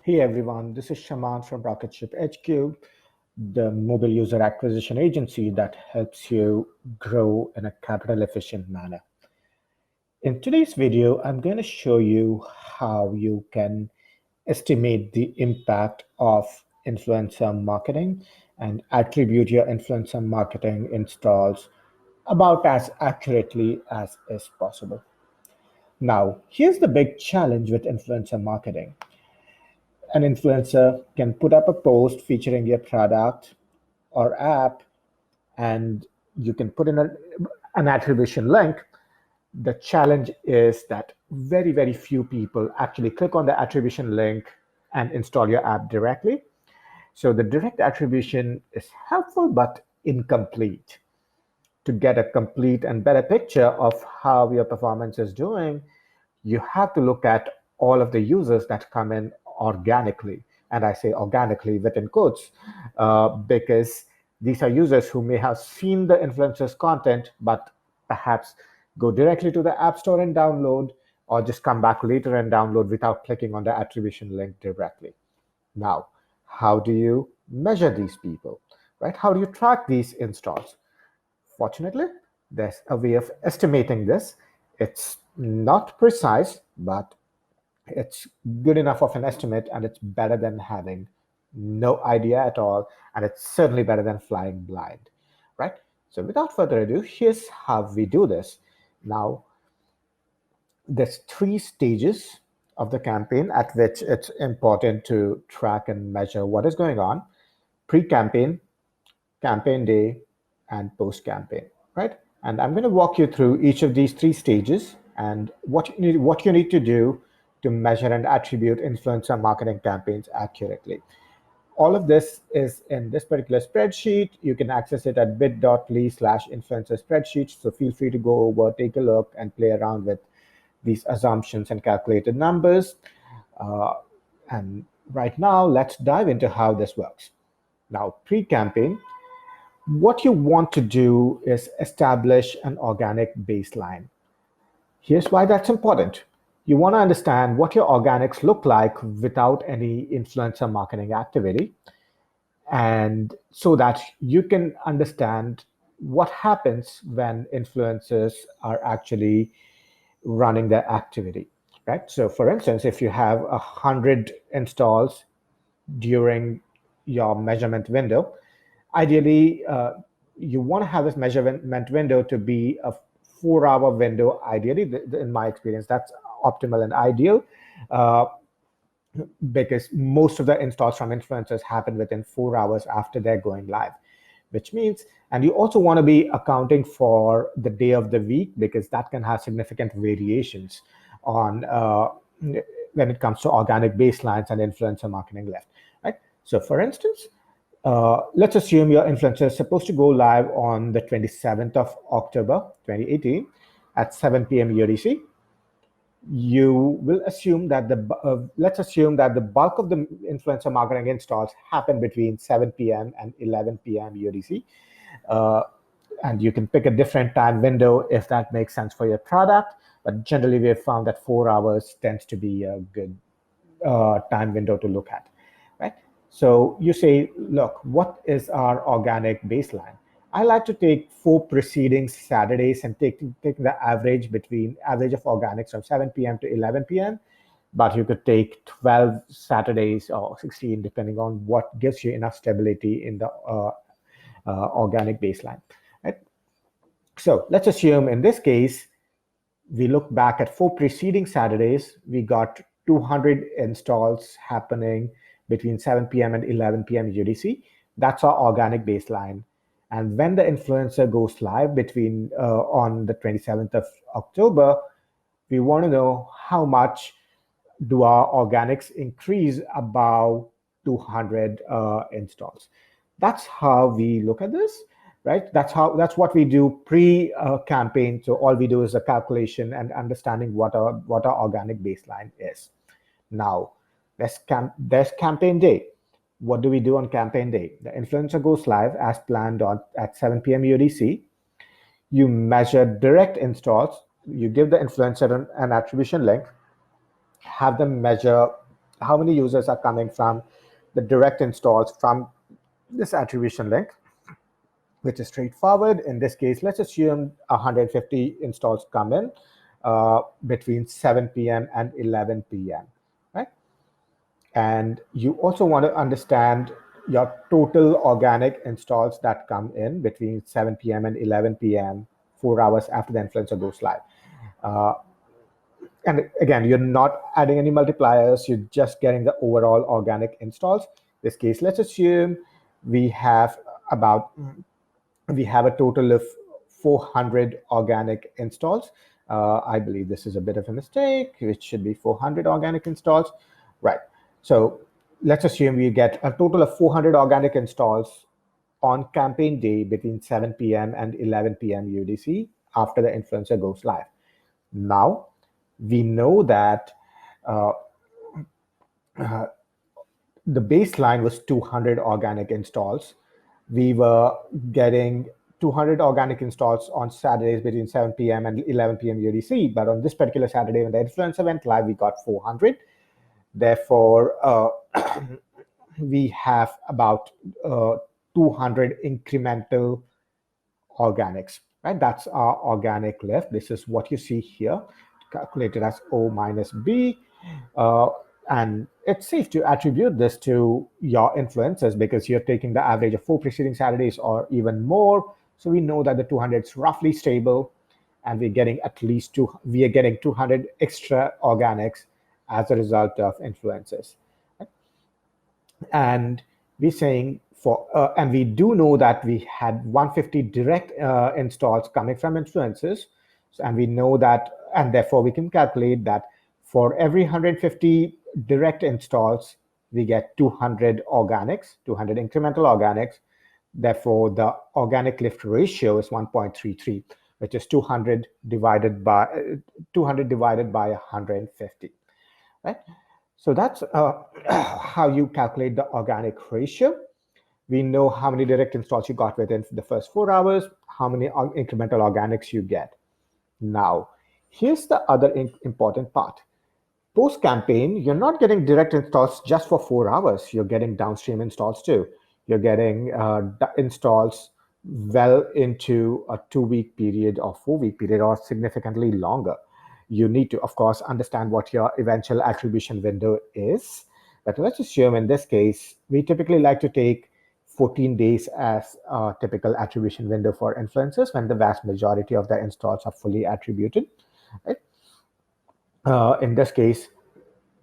Hey everyone, this is Shaman from Rocketship HQ, the mobile user acquisition agency that helps you grow in a capital efficient manner. In today's video, I'm going to show you how you can estimate the impact of influencer marketing and attribute your influencer marketing installs about as accurately as is possible. Now, here's the big challenge with influencer marketing. An influencer can put up a post featuring your product or app, and you can put in an attribution link. The challenge is that very few people actually click on the attribution link and install your app directly. So the direct attribution is helpful but incomplete. To get a complete and better picture of how your performance is doing, you have to look at all of the users that come in organically. And I say organically within quotes, because these are users who may have seen the influencer's content, but perhaps go directly to the App Store and download, or just come back later and download without clicking on the attribution link directly. Now, how do you measure these people, right? How do you track these installs? Fortunately, there's a way of estimating this. It's not precise, but it's good enough of an estimate, and it's better than having no idea at all, and it's certainly better than flying blind, right? So without further ado, here's how we do this. Now, there's 3 stages of the campaign at which it's important to track and measure what is going on: pre-campaign, campaign day, and post-campaign, right? And I'm going to walk you through each of these 3 stages and what you need to do to measure and attribute influencer marketing campaigns accurately. All of this is in this particular spreadsheet. You can access it at bit.ly/influencer spreadsheet. So feel free to go over, take a look, and play around with these assumptions and calculated numbers. And right now, let's dive into how this works. Now, pre-campaign, what you want to do is establish an organic baseline. Here's why that's important. You want to understand what your organics look like without any influencer marketing activity, and so that you can understand what happens when influencers are actually running their activity, right? So for instance, if you have 100 installs during your measurement window, ideally, you want to have this measurement window to be a 4-hour window. Ideally, in my experience, that's optimal and ideal, because most of the installs from influencers happen within 4 hours after they're going live, which means, and you also want to be accounting for the day of the week, because that can have significant variations on when it comes to organic baselines and influencer marketing lift, right? So for instance, let's assume your influencer is supposed to go live on the 27th of October, 2018 at 7 p.m. UTC. You will assume that let's assume that the bulk of the influencer marketing installs happen between 7 p.m. and 11 p.m. UTC. And you can pick a different time window if that makes sense for your product. But generally, we have found that 4 hours tends to be a good time window to look at, right? So you say, look, what is our organic baseline? I like to take 4 preceding Saturdays and take the average of organics from 7 p.m. to 11 p.m. But you could take 12 Saturdays or 16, depending on what gives you enough stability in the organic baseline, right? So let's assume in this case, we look back at 4 preceding Saturdays, we got 200 installs happening between 7 p.m. and 11 p.m. UTC. That's our organic baseline. And when the influencer goes live between on the 27th of October, we want to know how much do our organics increase above 200 installs. That's how we look at this, right? That's what we do pre-campaign. So all we do is a calculation and understanding what our organic baseline is. Now, there's campaign day. What do we do on campaign day? The influencer goes live as planned at 7 p.m. UTC. You measure direct installs. You give the influencer an attribution link, have them measure how many users are coming from the direct installs from this attribution link, which is straightforward. In this case, let's assume 150 installs come in between 7 p.m. and 11 p.m., right? And you also want to understand your total organic installs that come in between 7 p.m. and 11 p.m., 4 hours after the influencer goes live. And again, you're not adding any multipliers, you're just getting the overall organic installs. In this case, let's assume we have a total of 400 organic installs. I believe this is a bit of a mistake. It should be 400 organic installs, right? So let's assume we get a total of 400 organic installs on campaign day between 7 p.m. and 11 p.m. UTC after the influencer goes live. Now, we know that the baseline was 200 organic installs. We were getting 200 organic installs on Saturdays between 7 p.m. and 11 p.m. UTC, but on this particular Saturday when the influencer went live, we got 400. Therefore, we have about 200 incremental organics, right? That's our organic lift. This is what you see here, calculated as O minus B. And it's safe to attribute this to your influencers because you're taking the average of 4 preceding Saturdays or even more. So we know that the 200 is roughly stable, and we're getting 200 extra organics as a result of influencers. And we're saying and we do know that we had 150 direct installs coming from influencers. And we know that, and therefore we can calculate that for every 150 direct installs, we get 200 organics, 200 incremental organics. Therefore, the organic lift ratio is 1.33, which is 200 divided by 150, right? So that's how you calculate the organic ratio. We know how many direct installs you got within the first 4 hours, how many incremental organics you get. Now, here's the other important part. Post-campaign, you're not getting direct installs just for 4 hours. You're getting downstream installs too. You're getting installs well into a 2-week period or 4-week period or significantly longer. You need to, of course, understand what your eventual attribution window is. But let's assume in this case, we typically like to take 14 days as a typical attribution window for influencers when the vast majority of the installs are fully attributed. Right? In this case,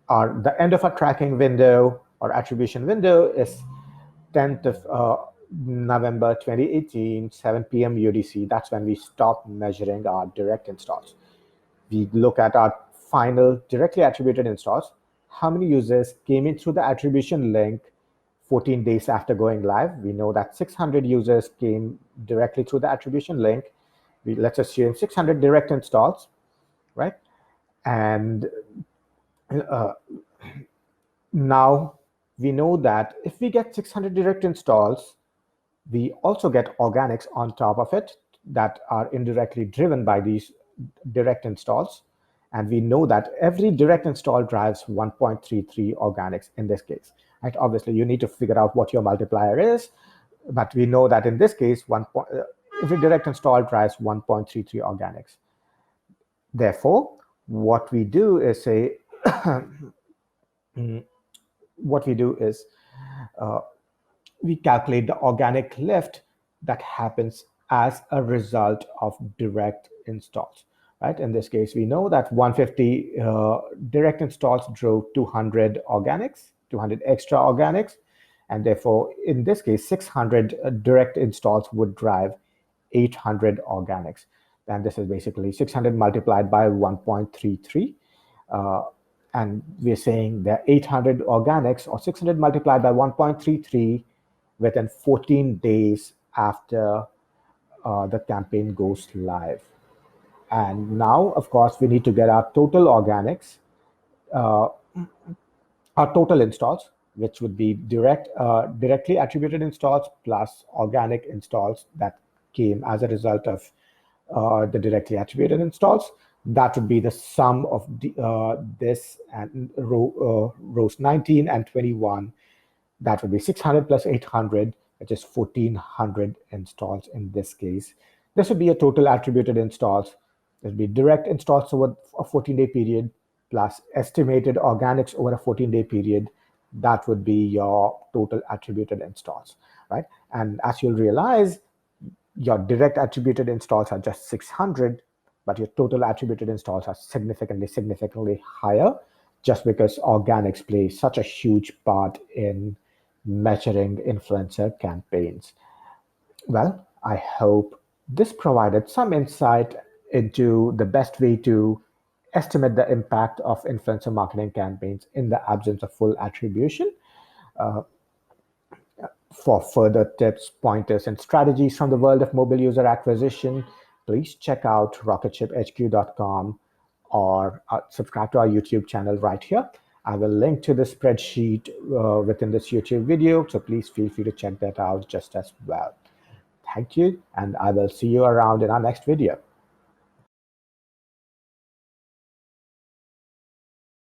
the end of our tracking window or attribution window is 10th of November 2018, 7 p.m. UTC. That's when we stop measuring our direct installs. We look at our final directly attributed installs. How many users came in through the attribution link 14 days after going live? We know that 600 users came directly through the attribution link. Let's assume 600 direct installs, right? And now we know that if we get 600 direct installs, we also get organics on top of it that are indirectly driven by these direct installs. And we know that every direct install drives 1.33 organics in this case. Right? Obviously, you need to figure out what your multiplier is, but we know that in this case, every direct install drives 1.33 organics. Therefore, what we do is we calculate the organic lift that happens as a result of direct installs. Right? In this case, we know that 150 direct installs drove 200 organics, 200 extra organics, and therefore, in this case, 600 direct installs would drive 800 organics. And this is basically 600 multiplied by 1.33. And we're saying that 800 organics or 600 multiplied by 1.33 within 14 days after the campaign goes live. And now, of course, we need to get our total organics, our total installs, which would be directly attributed installs plus organic installs that came as a result of the directly attributed installs. That would be the sum of this and rows 19 and 21. That would be 600 plus 800, which is 1400 installs in this case. This would be a total attributed installs. This would be direct installs over a 14-day period plus estimated organics over a 14-day period. That would be your total attributed installs, right? And as you'll realize, your direct attributed installs are just 600, but your total attributed installs are significantly higher, just because organics play such a huge part in measuring influencer campaigns. Well, I hope this provided some insight into the best way to estimate the impact of influencer marketing campaigns in the absence of full attribution. For further tips, pointers, and strategies from the world of mobile user acquisition, please check out rocketshiphq.com or subscribe to our YouTube channel right here. I will link to the spreadsheet within this YouTube video, so please feel free to check that out just as well. Thank you, and I will see you around in our next video.